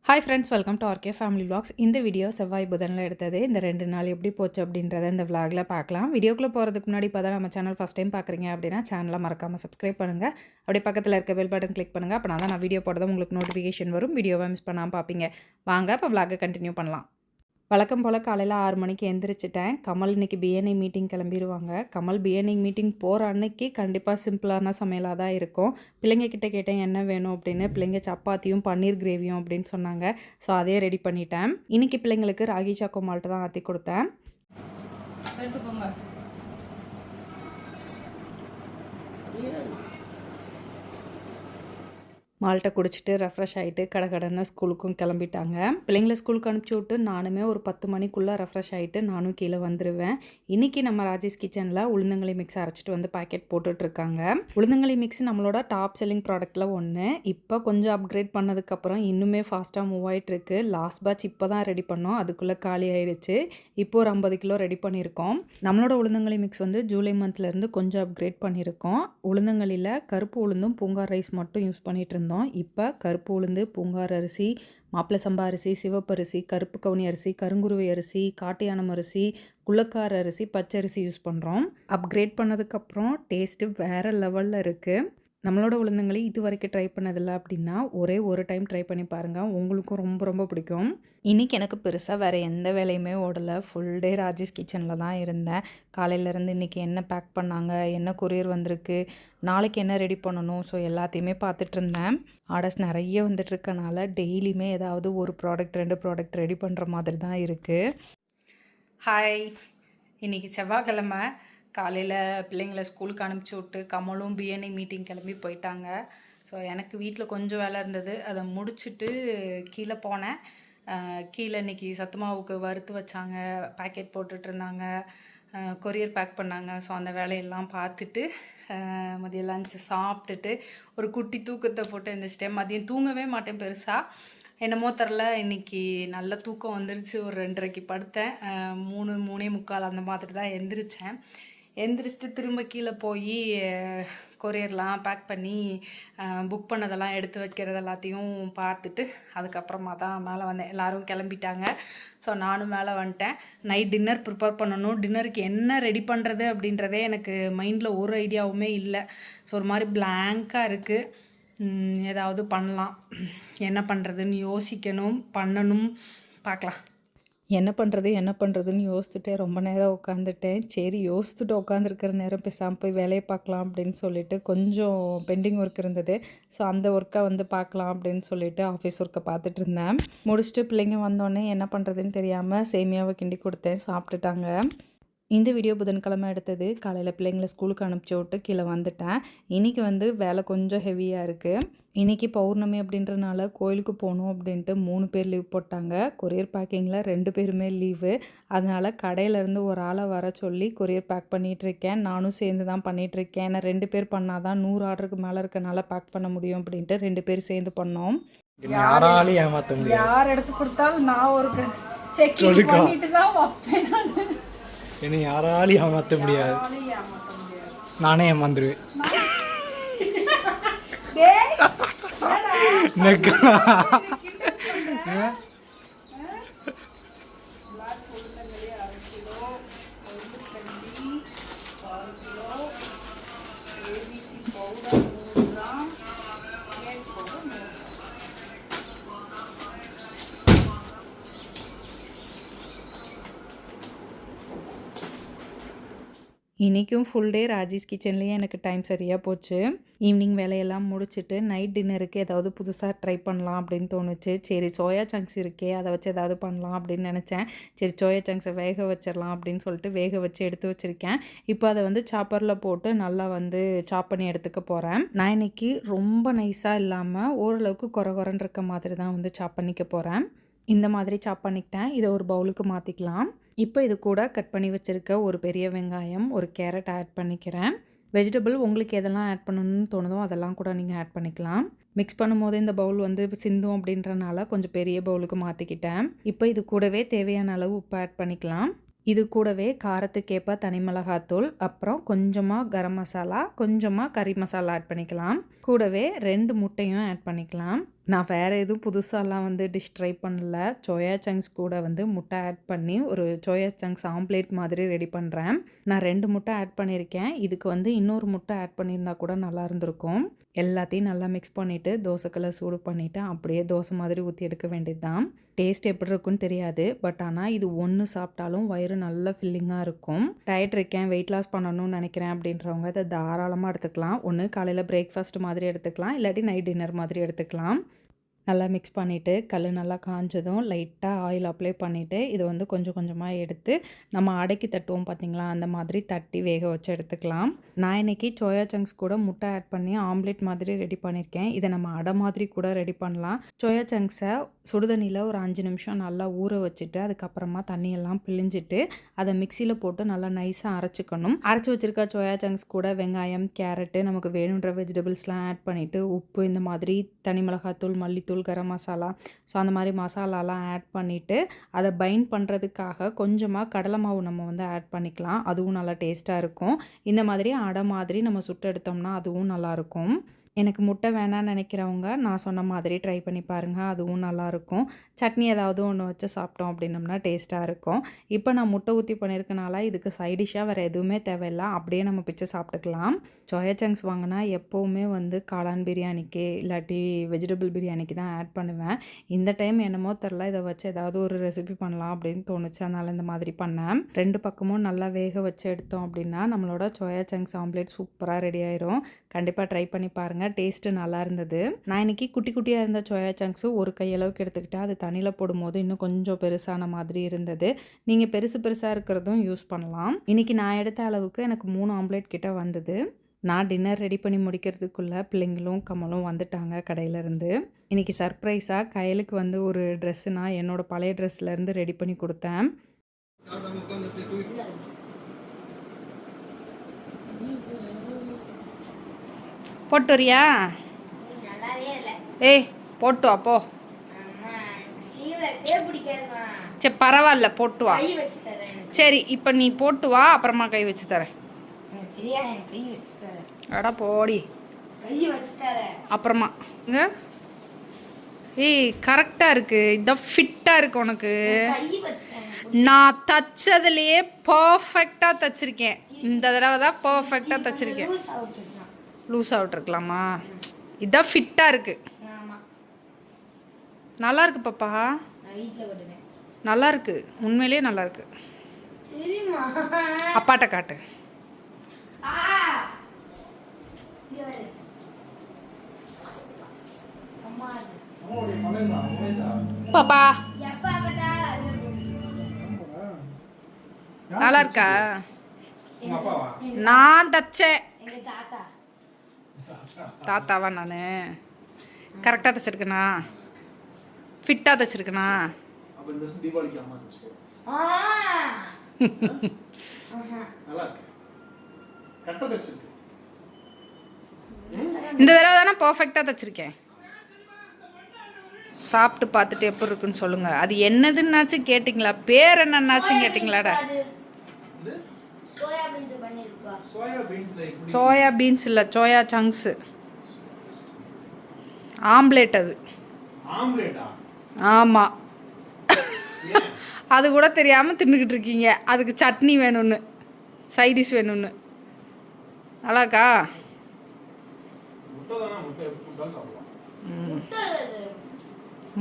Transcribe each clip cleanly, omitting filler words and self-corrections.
Hi friends, welcome to RK family vlogs. இந்த video செவ்வாய் புதனில் எடுத்தது. இந்த 2 நாள் எப்படி போச்சு அப்படின்றத இந்த விலாகில் பார்க்கலாம். வீடியோக்குள்ளே போகிறதுக்கு முன்னாடி இப்போ தான் நம்ம சேனல் ஃபஸ்ட் டைம் பார்க்குறீங்க அப்படின்னா சேனலை மறக்காமல் சப்ஸ்கிரைப் பண்ணுங்கள். அப்படியே பக்கத்தில் இருக்க பெல் பட்டன் கிளிக் பண்ணுங்கள். அப்போ நான் வீடியோ போடுறதும் உங்களுக்கு நோட்டிஃபிகேஷன் வரும். வீடியோவை மிஸ் பண்ணாமல் பார்ப்பீங்க. வாங்க இப்போ விலாகை கண்டினியூ பண்ணலாம். வழக்கம் போல் காலையில் 6 மணிக்கு எந்திரிச்சிட்டேன். கமல் இன்றைக்கி பிஎன்ஐ மீட்டிங் கிளம்பிடுவாங்க. கமல் பிஎன்ஐ மீட்டிங் போகிற அன்னைக்கு கண்டிப்பாக சிம்பிளான சமையலாக தான் இருக்கும். பிள்ளைங்கக்கிட்ட கேட்டேன் என்ன வேணும் அப்படின்னு. பிள்ளைங்க சப்பாத்தியும் பன்னீர் கிரேவியும் அப்படின்னு சொன்னாங்க. ஸோ அதே ரெடி பண்ணிட்டேன். இன்றைக்கி பிள்ளைங்களுக்கு ராகி சாக்கோ மால்ட்டு தான் ஆற்றி கொடுத்தேன். எடுத்துக்கோங்க. மால்ட்டை குடிச்சிட்டு ரெஃப்ரெஷ் ஆகிட்டு கடகடன்னு ஸ்கூலுக்கும் கிளம்பிட்டாங்க. பிள்ளைங்கள ஸ்கூலுக்கு அனுப்பிச்சி விட்டு நானுமே ஒரு 10 மணிக்குள்ளே ரெஃப்ரெஷ் ஆகிட்டு நானும் கீழே வந்துடுவேன். இன்றைக்கி நம்ம ராஜேஷ் கிச்சனில் உளுந்தங்களி மிக்ஸ் அரைச்சிட்டு வந்து பாக்கெட் போட்டுட்ருக்காங்க. உளுந்தங்களி மிக்ஸ் நம்மளோட டாப் செல்லிங் ப்ராடக்ட்டில் ஒன்று. இப்போ கொஞ்சம் அப்கிரேட் பண்ணதுக்கப்புறம் இன்னுமே ஃபாஸ்ட்டாக மூவ் ஆகிட்டுருக்கு. லாஸ்ட் பேட்ச் இப்போ தான் ரெடி பண்ணோம், அதுக்குள்ளே காலி ஆகிடுச்சு. இப்போ ஒரு 50 கிலோ ரெடி பண்ணியிருக்கோம். நம்மளோட உளுந்தங்களி மிக்ஸ் வந்து ஜூலை மந்த்லேருந்து கொஞ்சம் அப்கிரேட் பண்ணியிருக்கோம். உளுந்தங்களியில் கருப்பு உளுந்தும் பூங்கார் ரைஸ் மட்டும் யூஸ் பண்ணிகிட்டு இருந்தோம். இப்போ கருப்பு உளுந்து, பூங்கார் அரிசி, மாப்பிள சம்பா அரிசி, சிவப்பரிசி, கருப்பு கவுனி அரிசி, கருங்குருவை அரிசி, காட்டுயானம் அரிசி, குள்ளக்கார அரிசி, பச்சரிசி யூஸ் பண்ணுறோம். அப்கிரேட் பண்ணதுக்கப்புறம் டேஸ்ட்டு வேறு லெவலில் இருக்குது. நம்மளோட உளுந்தங்களி இது வரைக்கும் ட்ரை பண்ணதில்லை அப்படின்னா ஒரே ஒரு டைம் ட்ரை பண்ணி பாருங்கள், உங்களுக்கும் ரொம்ப ரொம்ப பிடிக்கும். இன்றைக்கி எனக்கு பெருசாக வேறு எந்த வேலையுமே ஓடலை. ஃபுல் டே ராஜேஷ் கிச்சனில் தான் இருந்தேன். காலையிலேருந்து இன்றைக்கி என்ன பேக் பண்ணாங்க, என்ன கொரியர் வந்திருக்கு, நாளைக்கு என்ன ரெடி பண்ணணும், ஸோ எல்லாத்தையுமே பார்த்துட்டு இருந்தேன். ஆர்டர்ஸ் நிறைய வந்துட்டுருக்கனால டெய்லியுமே ஏதாவது ஒரு ப்ராடக்ட் 2 ப்ராடக்ட் ரெடி பண்ணுற மாதிரி தான் இருக்குது. ஹாய், இன்றைக்கி செவ்வாய்க்கிழமை. காலையில் பிள்ளைங்களை ஸ்கூலுக்கு அனுப்பிச்சி விட்டு கமலும் பிஎன்ஐ மீட்டிங் கிளம்பி போயிட்டாங்க. ஸோ எனக்கு வீட்டில் கொஞ்சம் வேலை இருந்தது, அதை முடிச்சுட்டு கீழே போனேன். கீழே இன்றைக்கி சத்துமாவுக்கு வறுத்து வச்சாங்க, பேக்கெட் போட்டுட்ருந்தாங்க, கொரியர் பேக் பண்ணாங்க. ஸோ அந்த வேலையெல்லாம் பார்த்துட்டு மதியம் லஞ்சு சாப்பிட்டுட்டு ஒரு குட்டி தூக்கத்தை போட்டு எழுந்திரிச்சிட்டேன். மதியம் தூங்கவே மாட்டேன் பெருசாக, என்னமோ தெரில. இன்றைக்கி நல்ல தூக்கம் வந்துருச்சு. ஒரு 2:30க்கு படுத்தேன். 3:45 அந்த மாதிரி தான் எந்திரிச்சேன். எந்திரிச்சிட்டு திரும்ப கீழே போய் கொரியர்லாம் பேக் பண்ணி புக் பண்ணதெல்லாம் எடுத்து வைக்கிறது எல்லாத்தையும் பார்த்துட்டு அதுக்கப்புறமா தான் மேலே வந்தேன். எல்லோரும் கிளம்பிட்டாங்க. ஸோ நானும் மேலே வந்துட்டேன். நைட் டின்னர் ப்ரிப்பேர் பண்ணணும். டின்னருக்கு என்ன ரெடி பண்ணுறது அப்படின்றதே எனக்கு மைண்டில் ஒரு ஐடியாவுமே இல்லை. ஸோ ஒரு மாதிரி பிளாங்காக இருக்குது. ஏதாவது பண்ணலாம், என்ன பண்ணுறதுன்னு யோசிக்கணும், பண்ணணும், பார்க்கலாம். என்ன பண்ணுறதுன்னு யோசிச்சுட்டே ரொம்ப நேரம் உட்காந்துட்டேன். சரி, யோசிச்சுட்டு உட்காந்துருக்கிற நேரம் பேசாமல் போய் வேலையை பார்க்கலாம் அப்படின்னு சொல்லிட்டு கொஞ்சம் பெண்டிங் ஒர்க் இருந்தது. ஸோ அந்த ஒர்க்கை வந்து பார்க்கலாம் அப்படின்னு சொல்லிட்டு ஆஃபீஸ் ஒர்க்கை பார்த்துட்டு இருந்தேன். முடிச்சுட்டு பிள்ளைங்க வந்தோடனே என்ன பண்ணுறதுன்னு தெரியாமல் சேமியாவை கிண்டி கொடுத்தேன், சாப்பிட்டுட்டாங்க. இந்த வீடியோ புதன்கிழமை எடுத்தது. காலையில் பிள்ளைங்களை ஸ்கூலுக்கு அனுப்பிச்சி விட்டு கீழே வந்துட்டேன். இன்றைக்கி வந்து வேலை கொஞ்சம் ஹெவியாக இருக்குது. இன்றைக்கி பௌர்ணமி அப்படின்றனால கோயிலுக்கு போகணும் அப்படின்ட்டு 3 பேர் லீவ் போட்டாங்க. கொரியர் பேக்கிங்கில் 2 பேருமே லீவு. அதனால் கடையிலேருந்து ஒரு ஆளை வர சொல்லி கொரியர் பேக் பண்ணிகிட்ருக்கேன். நானும் சேர்ந்து தான் பண்ணிகிட்ருக்கேன். ஏன்னா 2 பேர் பண்ணால் தான் 100 ஆர்டருக்கு மேலே இருக்கனால பேக் பண்ண முடியும் அப்படின்ட்டு 2 பேர் சேர்ந்து பண்ணோம். யாராலையும் ஏமாற்ற முடியாது. யார் எடுத்து கொடுத்தாலும் நான் ஒரு செக்கிங் பண்ணிட்டு தான் வைப்பேன். என்னை யாராலையும் ஏமாற்ற முடியாது. நானே ஏமாந்துருவேன். இன்றைக்கும் ஃபுல் டே ராஜேஷ் கிச்சன்லேயே எனக்கு டைம் சரியாக போச்சு. ஈவினிங் வேலையெல்லாம் முடிச்சுட்டு நைட் டின்னருக்கு ஏதாவது புதுசாக ட்ரை பண்ணலாம் அப்படின்னு தோணுச்சு. சரி, சோயா சங்க்ஸ் இருக்கே, அதை வச்சு ஏதாவது பண்ணலாம் அப்படின்னு நினச்சேன். சரி, சோயா சங்க்ஸை வேக வச்சிடலாம் அப்படின்னு சொல்லிட்டு வேக வச்சு எடுத்து வச்சுருக்கேன். இப்போ அதை வந்து சாப்பரில் போட்டு நல்லா வந்து சாப் பண்ணி எடுத்துக்க போகிறேன். நான் இன்றைக்கி ரொம்ப நைஸாக இல்லாமல் ஓரளவுக்கு குறன்னு இருக்க மாதிரி தான் வந்து சாப் பண்ணிக்க போகிறேன். இந்த மாதிரி சாப் பண்ணிக்கிட்டேன். இதை ஒரு பவுலுக்கு மாற்றிக்கலாம். இப்போ இது கூட கட் பண்ணி வச்சுருக்க ஒரு பெரிய வெங்காயம், ஒரு கேரட் ஆட் பண்ணிக்கிறேன். வெஜிடபிள் உங்களுக்கு எதெல்லாம் ஆட் பண்ணணும்னு தோணுதோ அதெல்லாம் கூட நீங்கள் ஆட் பண்ணிக்கலாம். மிக்ஸ் பண்ணும்போது இந்த பவுல் வந்து சிந்தும் அப்படின்றனால கொஞ்சம் பெரிய பவுலுக்கு மாற்றிக்கிட்டேன். இப்போ இது கூடவே தேவையான அளவு உப்பு ஆட் பண்ணிக்கலாம். இது கூடவே காரத்துக்கேற்ப தனி மிளகாத்தூள், அப்புறம் கொஞ்சமாக கரம் மசாலா, கொஞ்சமாக கறி மசாலா ஆட் பண்ணிக்கலாம். கூடவே 2 முட்டையும் ஆட் பண்ணிக்கலாம். நான் வேறு எதுவும் புதுசாலாம் வந்து டிஷ் ட்ரை பண்ணல. சோயா சங்க்ஸ் கூட வந்து முட்டை ஆட் பண்ணி ஒரு சோயா சங்க்ஸ் ஆம்லேட் மாதிரி ரெடி பண்ணுறேன். நான் 2 முட்டை ஆட் பண்ணியிருக்கேன். இதுக்கு வந்து இன்னொரு முட்டை ஆட் பண்ணியிருந்தா கூட நல்லா இருந்திருக்கும். எல்லாத்தையும் நல்லா மிக்ஸ் பண்ணிவிட்டு தோசைக்கல்லை சூடு பண்ணிவிட்டு அப்படியே தோசை மாதிரி ஊற்றி எடுக்க வேண்டியது தான். டேஸ்ட் எப்படி இருக்குன்னு தெரியாது. பட் ஆனால் இது ஒன்று சாப்பிட்டாலும் வயிறு நல்லா ஃபில்லிங்காக இருக்கும். டயட் இருக்கேன், வெயிட் லாஸ் பண்ணணும்னு நினைக்கிறேன் அப்படின்றவங்க இதை தாராளமாக எடுத்துக்கலாம். ஒன்று காலையில் பிரேக்ஃபாஸ்ட் மாதிரி எடுத்துக்கலாம், இல்லாட்டி நைட் டின்னர் மாதிரி எடுத்துக்கலாம். நல்லா மிக்ஸ் பண்ணிவிட்டு கல் நல்லா காஞ்சதும் லைட்டாக ஆயில் அப்ளை பண்ணிவிட்டு இதை வந்து கொஞ்சம் கொஞ்சமாக எடுத்து நம்ம அடக்கி தட்டுவோம் பார்த்திங்களா, அந்த மாதிரி தட்டி வேக வச்சு எடுத்துக்கலாம். நான் இன்றைக்கி சோயா சங்க்ஸ் கூட முட்டை ஆட் பண்ணி ஆம்லேட் மாதிரி ரெடி பண்ணியிருக்கேன். இதை நம்ம அடை மாதிரி கூட ரெடி பண்ணலாம். சோயா சங்க்ஸை சுடுதண்ணியில் ஒரு 5 நிமிஷம் நல்லா ஊற வச்சுட்டு அதுக்கப்புறமா தண்ணியெல்லாம் பிழிஞ்சிட்டு அதை மிக்சியில் போட்டு நல்லா நைஸாக அரைச்சிக்கணும். அரைச்சி வச்சுருக்க சோயா சங்க்ஸ் கூட வெங்காயம், கேரட்டு, நமக்கு வேணுன்ற வெஜிடபிள்ஸ்லாம் ஆட் பண்ணிவிட்டு உப்பு, இந்த மாதிரி தனி மிளகாத்தூள், மல்லித்தூள், கரம் மசாலா, ஸோ அந்த மாதிரி மசாலாலாம் ஆட் பண்ணிவிட்டு அதை பைண்ட் பண்ணுறதுக்காக கொஞ்சமாக கடலை மாவு நம்ம வந்து ஆட் பண்ணிக்கலாம். அதுவும் நல்லா டேஸ்ட்டாக இருக்கும். இந்த மாதிரி அடை மாதிரி நம்ம சுட்டு எடுத்தோம்னா அதுவும் நல்லாயிருக்கும். எனக்கு முட்டை வேணான்னு நினைக்கிறவங்க நான் சொன்ன மாதிரி ட்ரை பண்ணி பாருங்கள், அதுவும் நல்லாயிருக்கும். சட்னி ஏதாவது ஒன்று வச்சு சாப்பிட்டோம் அப்படின்னம்னா டேஸ்ட்டாக இருக்கும். இப்போ நான் முட்டை ஊற்றி பண்ணியிருக்கனால இதுக்கு சைடிஷ்ஷாக வேறு எதுவுமே தேவையில்லை, அப்படியே நம்ம பிச்சு சாப்பிட்டுக்கலாம். சோயா சங்க்ஸ் வாங்கினா எப்போவுமே வந்து காளான் பிரியாணிக்கு இல்லாட்டி வெஜிடபிள் பிரியாணிக்கு தான் ஆட் பண்ணுவேன். இந்த டைம் என்னமோ தெரில, இதை வச்சு ஏதாவது ஒரு ரெசிபி பண்ணலாம் அப்படின்னு தோணுச்சு, அதனால் இந்த மாதிரி பண்ணேன். 2 பக்கமும் நல்லா வேக வச்சு எடுத்தோம் அப்படின்னா நம்மளோட சோயா சங்க்ஸ் ஆம்லேட் சூப்பராக ரெடி ஆயிரும். கண்டிப்பாக ட்ரை பண்ணி பாருங்கள், டேஸ்ட்டு நல்லா இருந்தது. நான் இன்றைக்கி குட்டி குட்டியாக இருந்த சோயா சங்க்ஸு ஒரு கையளவுக்கு எடுத்துக்கிட்டேன். அது தண்ணியில் போடும்போது இன்னும் கொஞ்சம் பெருசான மாதிரி இருந்தது. நீங்கள் பெருசாக இருக்கிறதும் யூஸ் பண்ணலாம். இன்றைக்கி நான் எடுத்த அளவுக்கு எனக்கு 3 ஆம்லேட் கிட்ட வந்தது. நான் டின்னர் ரெடி பண்ணி முடிக்கிறதுக்குள்ளே பிள்ளைங்களும் கமலும் வந்துட்டாங்க கடையிலேருந்து. இன்றைக்கி சர்ப்ரைஸாக கையலுக்கு வந்து ஒரு ட்ரெஸ்ஸு நான் என்னோடய பழைய ட்ரெஸ்லேருந்து ரெடி பண்ணி கொடுத்தேன். போட்டுறியா? ஏய் போட்டு வா போ. சரி பரவாயில்ல, போட்டு வா. சரி இப்போ நீ போட்டு வா, அப்புறமா கை வச்சு தரேன். அடா போடி, அப்புறமா இங்க. ஏய் கரெக்டாக இருக்குது, இதான் ஃபிட்டாக இருக்கு உனக்கு. நான் தச்சதுலேயே பர்ஃபெக்டாக தச்சிருக்கேன். இந்த தடவை தான் பர்ஃபெக்டாக தச்சிருக்கேன். லூஸாக விட்டுருக்கலாமா? இதான் ஃபிட்டாக இருக்குது. நல்லா இருக்கு பாப்பா, நல்லா இருக்கு, உண்மையிலேயே நல்லா இருக்கு. அப்பாட்ட காட்டு. பாப்பா நல்லா இருக்கா? நான் தச்சேன். தாத்தாவா? நான் கரெக்டாக தைச்சிருக்கேனா? ஃபிட்டாக தைச்சிருக்கேனா? இந்த தடவை தானே பர்ஃபெக்டாக தைச்சிருக்கேன். சாப்பிட்டு பார்த்துட்டு எப்படி இருக்குன்னு சொல்லுங்கள். அது என்னதுன்னாச்சும் கேட்டிங்களா? பேர் என்னன்னாச்சும் கேட்டிங்களாடா? சோயா பீன்ஸ் இல்லை, சோயா சங்க்ஸு ஆம்லேட். அது ஆமாம், அது கூட தெரியாமல் தின்னுக்கிட்டு இருக்கீங்க. அதுக்கு சட்னி வேணும்னு, சைடிஷ் வேணும்னு. நல்லா இருக்கா?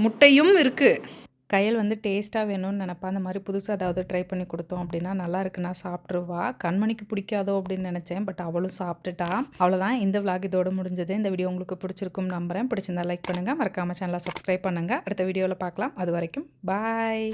முட்டையும் இருக்குது. கையல் வந்து டேஸ்ட்டாக வேணும்னு நினப்பா. அந்த மாதிரி புதுசாக ஏதாவது ட்ரை பண்ணி கொடுத்தோம் அப்படின்னா நல்லா இருக்குன்னா சாப்பிட்ருவா. கண்மணிக்கு பிடிக்காதோ அப்படின்னு நினச்சேன், பட் அவளும் சாப்பிட்டுட்டா. அவ்வளோதான், இந்த விளாக் இதோட முடிஞ்சது. இந்த வீடியோ உங்களுக்கு பிடிச்சிருக்கும்னு நம்புகிறேன். பிடிச்சிருந்தா லைக் பண்ணுங்கள், மறக்காமல் சேனலை சப்ஸ்கிரைப் பண்ணுங்கள். அடுத்த வீடியோவில் பார்க்கலாம். அது வரைக்கும் பாய்.